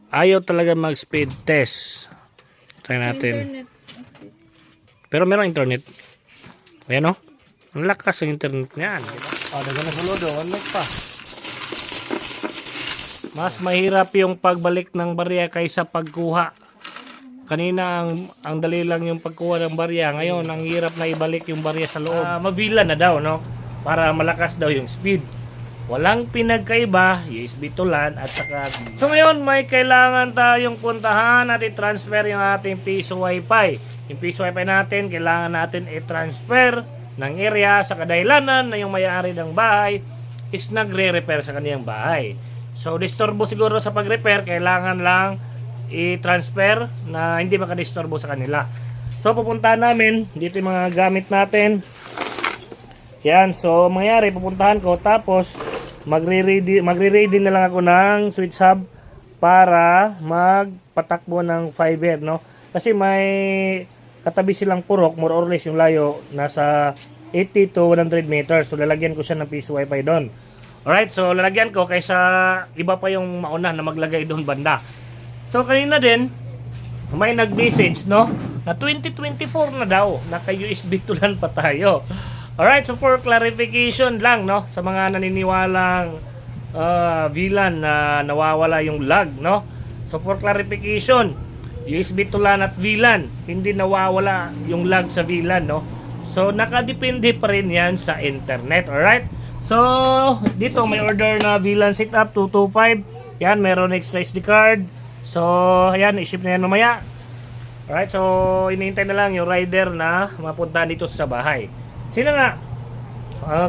Ayaw talaga mag-speed test. Try natin. Internet access. Pero meron internet. Ayan o. Ang lakas ng internet niyan. Daga na gulo do. One pa. Mas mahirap yung pagbalik ng barya kaysa pagkuha. Kanina ang dali lang yung pagkuha ng barya. Ngayon ang hirap na ibalik yung barya sa loob. Mabila na daw, no? Para malakas daw yung speed. Walang pinagkaiba, USB tulan at saka. So ngayon may kailangan tayong puntahan at i-transfer yung ating piso wifi. Yung piso wifi natin, kailangan natin i-transfer ng area sa kadahilanan na yung may-ari ng bahay is nagre-repair sa kaniyang bahay. So disturbo siguro sa pag-repair, kailangan lang i-transfer na hindi makadisturbo sa kanila. So pupuntahan namin dito yung mga gamit natin. Yan, so mangyari pupuntahan ko tapos magre-ready na lang ako ng switch hub para magpatakbo ng fiber, no? Kasi may katabi silang purok, more or less yung layo nasa 80 to 100 meters. So lalagyan ko siya ng piso wifi doon. Alright, so lalagyan ko kaysa iba pa yung mauna na maglagay doon banda. So kanina din may nag-message, no, na 2024 na daw, naka USB tulan pa tayo. Alright, so for clarification lang, no, sa mga naniniwalang VLAN na nawawala yung lag, no. So for clarification, USB tulan at VLAN, hindi nawawala yung lag sa VLAN, no. So nakadepende pa rin yan sa internet, alright. So dito may order na VLAN setup 225. Yan, meron extra SD card. So ayan, i-ship na yan mamaya. Alright, so inihintay na lang yung rider na mapunta dito sa bahay. Sila nga,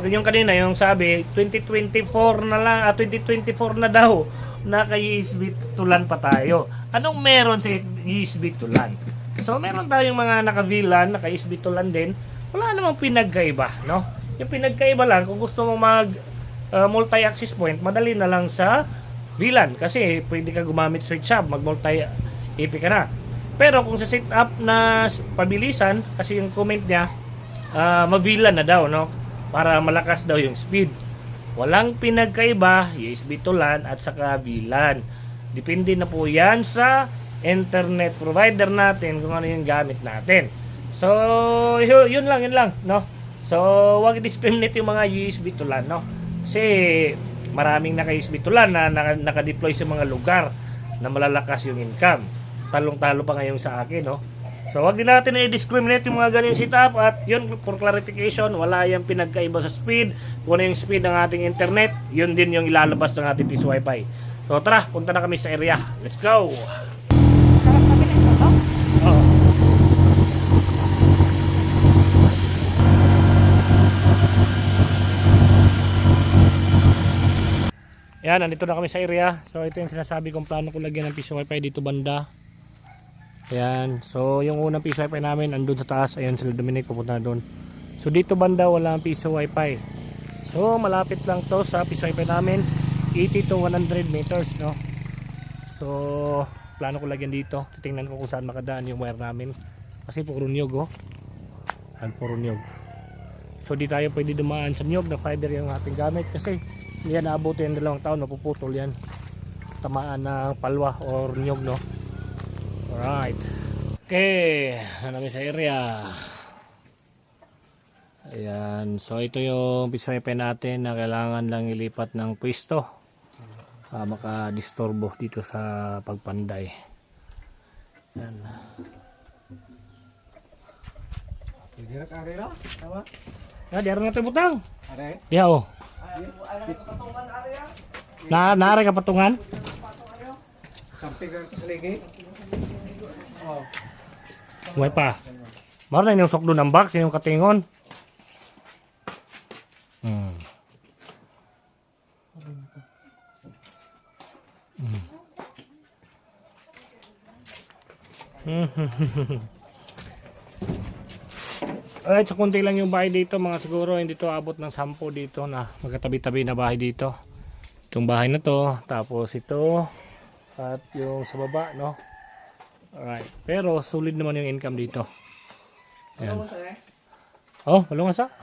yung kanina yung sabi 2024 na lang, 2024 na daw, naka USB tulan pa tayo. Anong meron sa USB tulan? So meron tayong mga naka VLAN, naka USB tulan din. Wala namang pinagkaiba, no? Yung pinagkaiba lang, kung gusto mong mag multi-access point, madali na lang sa VLAN kasi pwede ka gumamit switch hub, mag multi-IP ka na. Pero kung sa setup na pabilisan, kasi yung comment niya, mabilan na daw, no, para malakas daw yung speed. Walang pinagkaiba, USB tulan at saka VLAN. Depende na po yan sa internet provider natin kung ano yung gamit natin. So yun lang, no. So wag i-discriminate yung mga USB tulan, no, kasi maraming naka USB tulan na naka-deploy sa mga lugar na malalakas yung income. Talong-talo pa ngayon sa akin, no. So wag din natin i-discriminate yung mga ganyan setup. At yun, for clarification, wala yung pinagkaiba sa speed. Kung ano yung speed ng ating internet, yun din yung ilalabas ng ating piso wifi. So tara, punta na kami sa area. Let's go! Oo. Yan, nandito na kami sa area. So ito yung sinasabi kong plano ko lagyan ng piso wifi dito banda. Ayan, so yung unang piso wifi namin andun sa taas. Ayan, sila Dominic, pupunta na doon. So dito banda wala ang piso wifi. So malapit lang to sa piso wifi namin, 80 to 100 meters, no. So plano ko lagyan dito. Titingnan ko kung saan makadaan yung wire namin. Kasi puro niyog, oh. Ayan, puro niyog. So di tayo pwede dumaan sa niyog na fiber yung ating gamit kasi hindi yan naabuti yung 2 taon, mapuputol yan. Tamaan ng palwa or niyog, no. Alright. Okay, namin sa area. Ayan, so ito yung piso wifi natin na kailangan lang ilipat ng pwesto. Makadisturbo dito sa pagpanday. Ayan. Diyan na ito butang. Diyan, oh. Naare ka patungan? Samping ka kaligi. Oh. May pa. Maro na yung sokdo ng box, yung katingon. Alright, so kunti lang yung bahay dito, mga siguro hindi to abot ng 10 dito na magkatabi-tabi na bahay dito. Itong bahay na to, tapos ito at yung sa baba, no. Alright, pero solid naman yung income dito. Ayan. Oh, walong asa.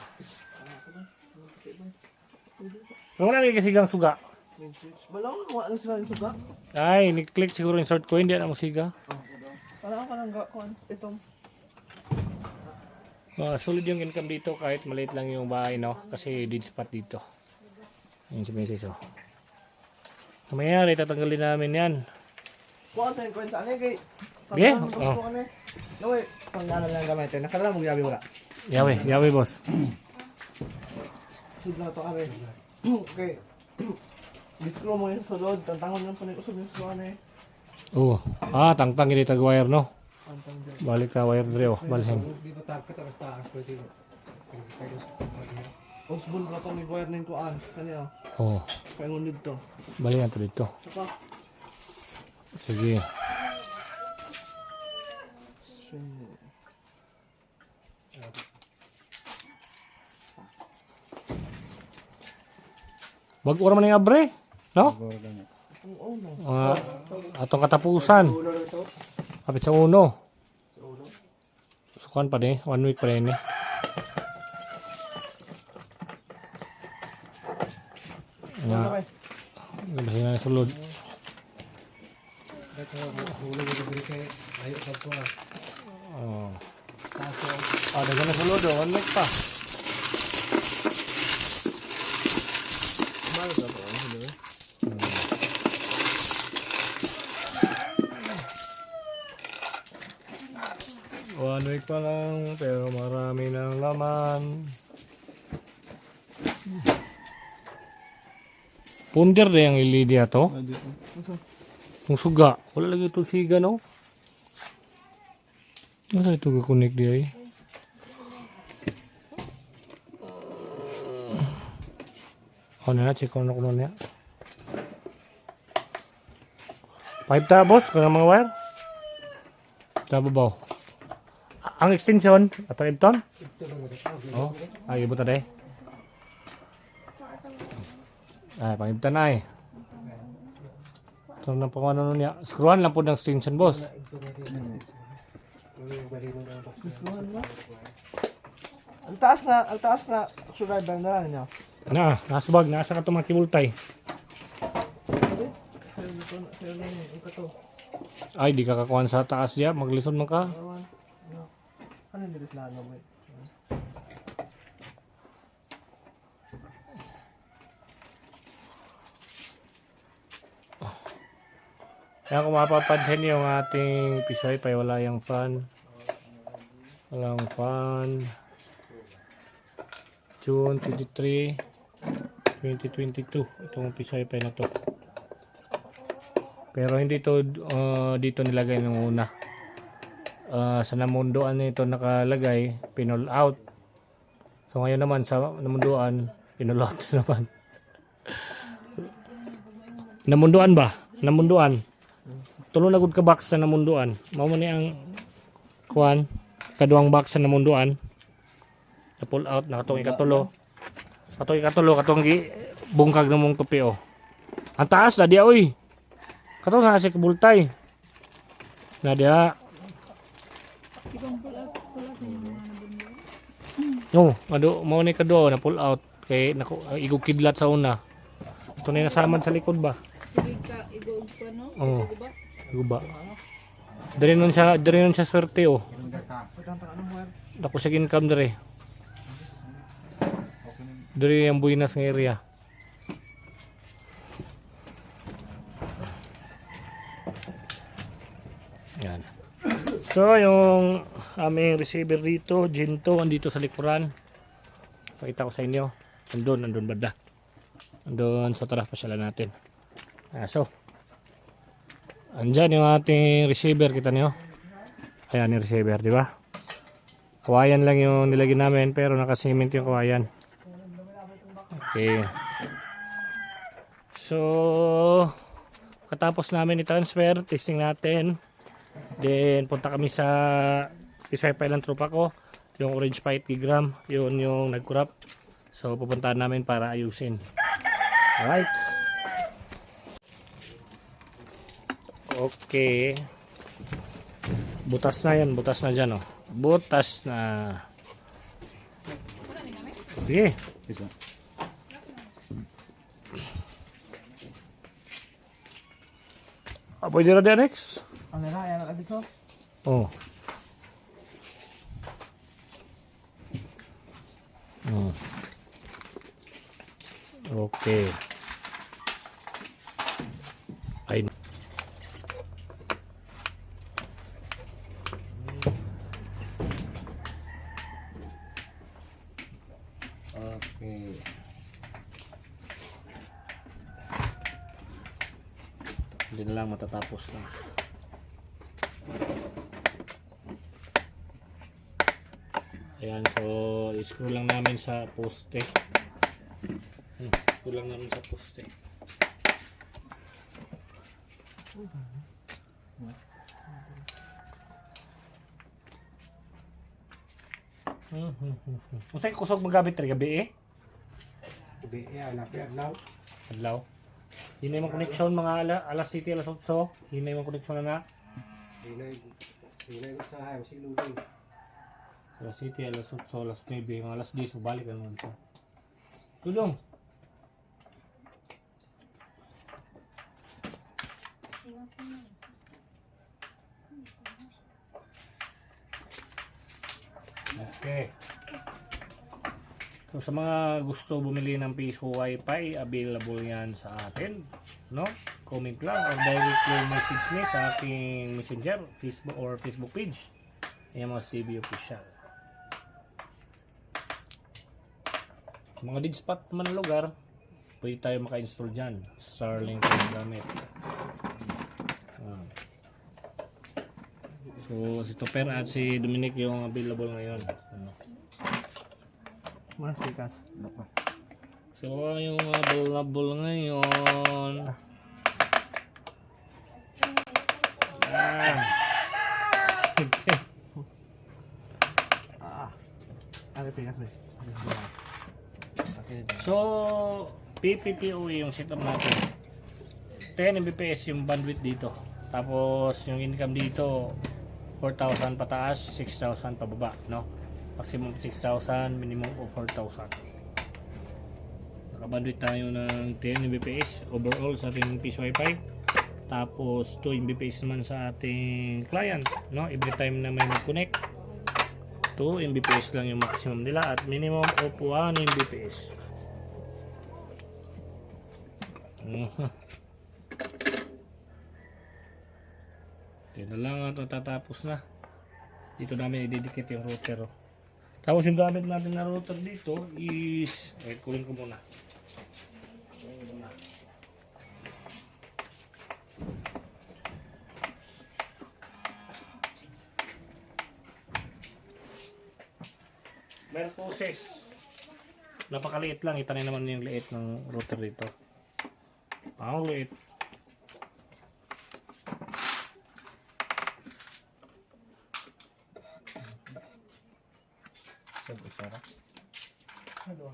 Wala na kasi gang suga. Main switch. Balong wala lang sila yung suga. Ay, ni-click siguro yung short ko, hindi na musiga. Wala ka lang kuan itong. Solid yung income dito kahit maliit lang yung bahay, no? Kasi dead spot dito. Ayun si Mrs. oh. Kamayari, tatanggalin namin yan. Kuan sa kuan sa ani kay. Yeah? Oh. No, panggalan lang gamitin. Nakala mo gabi wala. Yawe, yawe boss. Sudla to are. Okay. Discro mo yung sulod, tantangon lang pa na usog yung sulod eh. Oo. Tangtang ini tag wire, no? Tantang dyan. Balik ka wire dre, oh. Balhin. Di ba target ang taas pwede. Osbon ka to ni wire na yung kuan. Kanya, Oo. kaya ngunid to. Balik natin dito. Saka, Sige. Wag ora man yung abre, no? oo no. Atong katapusan. Ulo na ito. Kapit sa uno. Sukan pa din, 1 week pa rin eh. Ano kay? Basta na sulod. Ito, ulo na ito kay layo sa po. Oh. Kaso, Dagan na sulod, 1 week pa. Mahal ka to, hindi ba? One week pa lang, pero marami ng laman. Punder na yung ilidi ato. Yung suga. Wala lagi itong siga, no? Wala ito kakunik di ay. Ano na, check ko na kuno niya. 5 ta, boss, kung mga wire. Tababaw. Ang extension, atau Ipton? Oh, ay ibu tadi. Ay, pangibtan na eh. Ito na po ano niya. Screwan lang po ng extension, boss. Ang taas na sugar band na lang niya. Nasa bag, nasa ka ito mga kibultay. Ay, di ka kakuhan sa taas diya. Maglisod man ka. Ano yung bilis lalo mo? Kaya kung mapapansin yung ating pisoy pa, wala yung fan. Walang fan. June 23, 2022. Itong pisoy pa na to. Pero hindi to dito nilagay nung una. Sa namunduan nito nakalagay, pinol out. So ngayon naman sa namunduan, pinol out naman. Namunduan ba? Namunduan. Tulo na gud ka box sa namunduan. Mao man ni ang kuan, kaduang box sa namunduan. Na pull out na katong ikatulo. Katong bungkag na mong tupi oh. Ang taas na diya oy. Katong na si kabultay. Na diya. No, ado mo ni kado na pull out kay nako igog kidlat sa una. Ito na nasaman sa likod ba? Sige ka, igog pa no? Oo. Sige ba? Guba. Dari nun siya swerte oh. Dako sa income dari. Dari ang buinas ng area. Yan. So yung aming receiver dito, Ginto, andito sa likuran. Pakita ko sa inyo. Andun banda. Andun sa taras pasyalan natin. So andyan yung ating receiver, kita niyo. Ayan yung receiver, di ba? Kawayan lang yung nilagyan namin pero naka-cement yung kawayan. Okay. So katapos namin i-transfer, testing natin. Then punta kami sa Pisay Pailan tropa ko, yung orange 5 gram, yun yung nag-crop. So pupuntahan namin para ayusin. Alright. Okay. Butas na yan, butas na dyan oh. Butas na. Sige. pwede na din, Rex? Ang nila, ayan na dito. Oh. Hmm. Okay. Ay. Okay. Hindi na lang matatapos na. Ayan, so i-screw lang namin sa poste. Screw lang namin sa poste. Kung sa'yo kusog magabit rin gabi eh. Gabi, anak yan, now. Adlaw. Hinay mong connection mga alas 7, alas 8. Hinay mong connection na na. Hinay ko sa hay, masig lugay. Alas 7, alas 8, alas 9, mga alas 10, balik ka naman siya. Tulong! Okay. So sa mga gusto bumili ng Piso Wi-Fi, available yan sa atin, no? Comment lang or directly message me sa aking Messenger, Facebook or Facebook page. Ayan mga CB Official. Mga dead spot naman na lugar, pwede tayo maka-install dyan. Starlink yung gamit. So si Topper at si Dominic yung available ngayon. Ano? Mas pikas. So yung available ngayon. Ano pikas ba? So PPPoE yung setup natin. 10 Mbps yung bandwidth dito. Tapos yung income dito 4,000 pataas, 6,000 pababa, no? Maximum 6,000, minimum of 4,000. Nakabandwidth tayo ng 10 Mbps overall sa ating Piso Wi-Fi. Tapos 2 Mbps naman sa ating client, no? Every time na may mag-connect, 2 Mbps lang yung maximum nila at minimum of 1 Mbps. Ito na lang at tatapos na. Dito namin i-dedicate yung router. Tapos yung gamit natin na router dito is, kunin ko muna. Mercoses. Napakaliit lang. Itanay naman yung liit ng router dito. Ang liit. Sarap. Ano?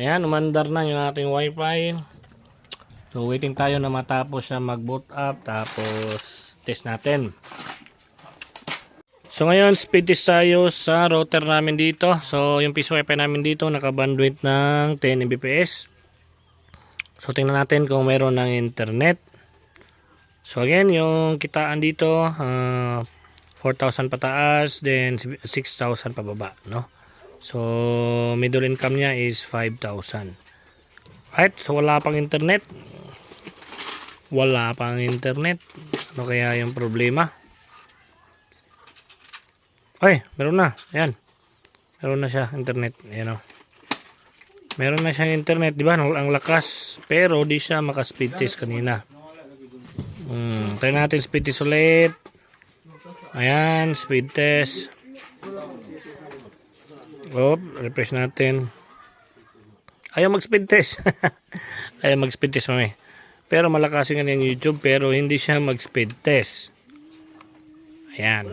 Ayan, umandar na yung ating wifi. So waiting tayo na matapos siya mag boot up. Tapos test natin. So ngayon speed test tayo sa router namin dito. So yung Piso Wi-Fi namin dito naka bandwidth ng 10 Mbps. So tingnan natin kung mayroon ng internet. So again yung kitaan dito 4,000 pataas, then 6,000 pababa, no? So middle income niya is 5,000. Right, so wala pang internet. Wala pang internet. Ano kaya yung problema? Ay, meron na. Ayan. Meron na siya internet. Ayan o. Meron na siyang internet, di ba? Ang lakas. Pero di siya maka-speed test kanina. Try natin speed test ulit. Ayan, speed test. Refresh natin. Ayaw mag-speed test. Ayaw mag-speed test, mami. Pero malakas yung yung YouTube, pero hindi siya mag-speed test. Ayan.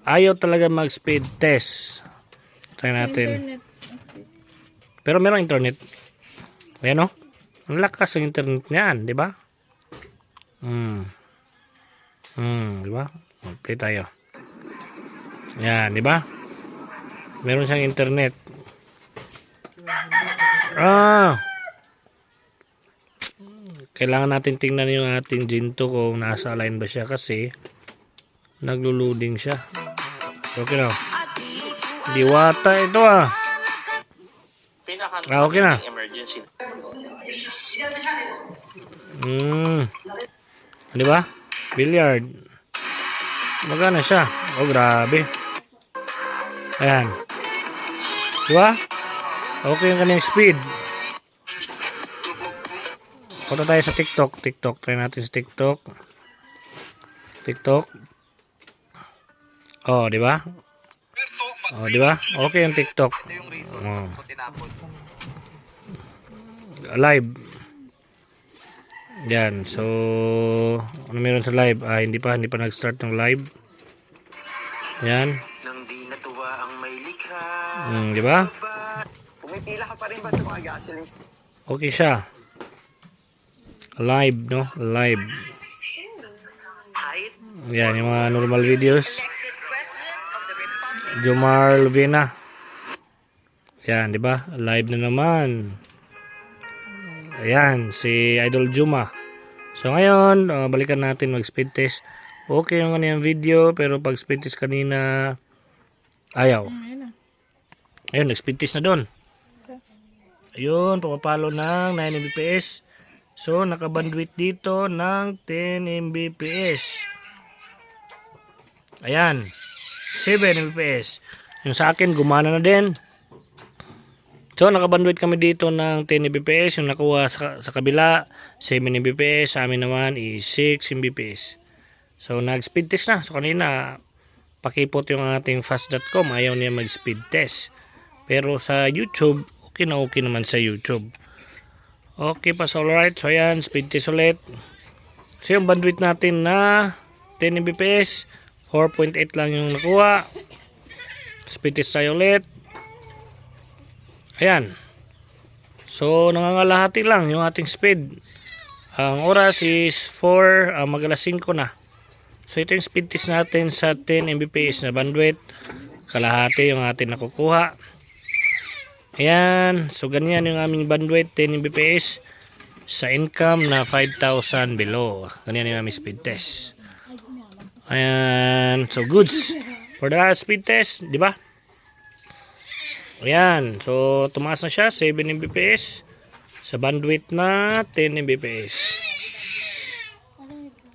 Ayaw talaga mag-speed test. Try natin. Internet access. Pero meron internet. Ayan, oh. Ang lakas ng internet niyan, di ba? Di ba? Play tayo. Ayan, di ba? Meron siyang internet. Kailangan natin tingnan yung ating Ginto kung nasa line ba siya kasi naglo-loading siya. Okay na. Diwata ito okay na. Di ba? Billiard. Magana siya. Oh, grabe. Ayan. Di ba? Okay yung kanyang speed. Punta tayo sa TikTok. Try natin sa TikTok. Oh, di ba? Oh, di ba? Okay yung TikTok. Oh. Live. Yan. So, ano meron sa live? Hindi pa nag-start ng live. Yan. Nang di natuwa ang may likha. Di ba? Pumipila ka pa rin ba sa mga gasoline? Okay siya. Live, no? Live. Yan, yung mga normal videos. Jomar Lovena. Yan, di ba? Live na naman. Ayan, si Idol Juma. So, ngayon, balikan natin mag-speed test. Okay yung kaniyang video, pero pag speed test kanina, ayaw. Ayun, nag-speed test na doon. Ayun, pumapalo ng 9 Mbps. So, naka-bandwidth dito ng 10 Mbps. Ayan. 7 Mbps. Yung sa akin, gumana na din. So, naka-bandwidth kami dito ng 10 Mbps. Yung nakuha sa kabila, 7 Mbps. Sa amin naman is 6 Mbps. So, nag-speed test na. So, kanina, pakipot yung ating fast.com. Ayaw niya mag-speed test. Pero sa YouTube, okay naman sa YouTube. Okay pa, so alright. So ayan, speed test ulit. So yung bandwidth natin na 10 Mbps, 4.8 lang yung nakuha. Speed test tayo ulit. Ayan. So nangangalahati lang yung ating speed. Ang oras is 4, mag-alas 5 na. So ito yung speed test natin sa 10 Mbps na bandwidth. Kalahati yung ating nakukuha. Ayan, so ganyan yung aming bandwidth, 10 Mbps sa income na 5,000 below. Ganyan yung aming speed test. Ayan, so goods for the speed test, di ba? Ayan, so tumaas na siya, 7 Mbps sa bandwidth na 10 Mbps.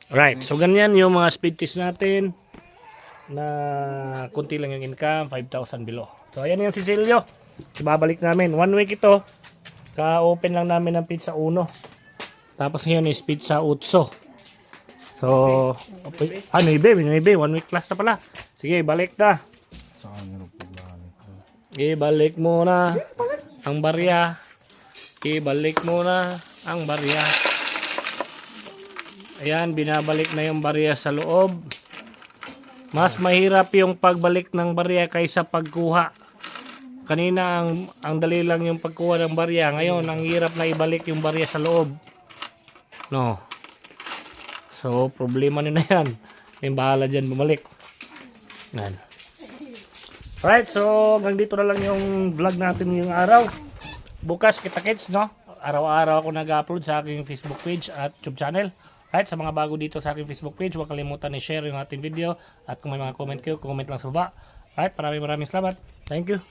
Alright, so ganyan yung mga speed test natin na kunti lang yung income, 5,000 below. So ayan yung Cecilio. Ibabalik namin. 1 week ito. Ka-open lang namin ng pizza 1. Tapos ngayon is pizza 8. So, 9. 1 week plus na pala. Sige, balik na. Ibalik muna ang barya. Ibalik muna ang barya. Ayan, binabalik na yung barya sa loob. Mas mahirap yung pagbalik ng barya kaysa pagkuha. Kanina ang dali lang yung pagkuha ng barya. Ngayon, ang hirap na ibalik yung barya sa loob. No. So, problema nyo na yan. Yung bahala dyan bumalik. Yan. Alright, so hanggang dito na lang yung vlog natin ngayong araw. Bukas kita-kits, no? Araw-araw ako nag-upload sa aking Facebook page at YouTube channel. Alright, sa mga bago dito sa aking Facebook page, huwag kalimutan i-share yung ating video. At kung may mga comment kayo, comment lang sa baba. Alright, maraming salamat. Thank you.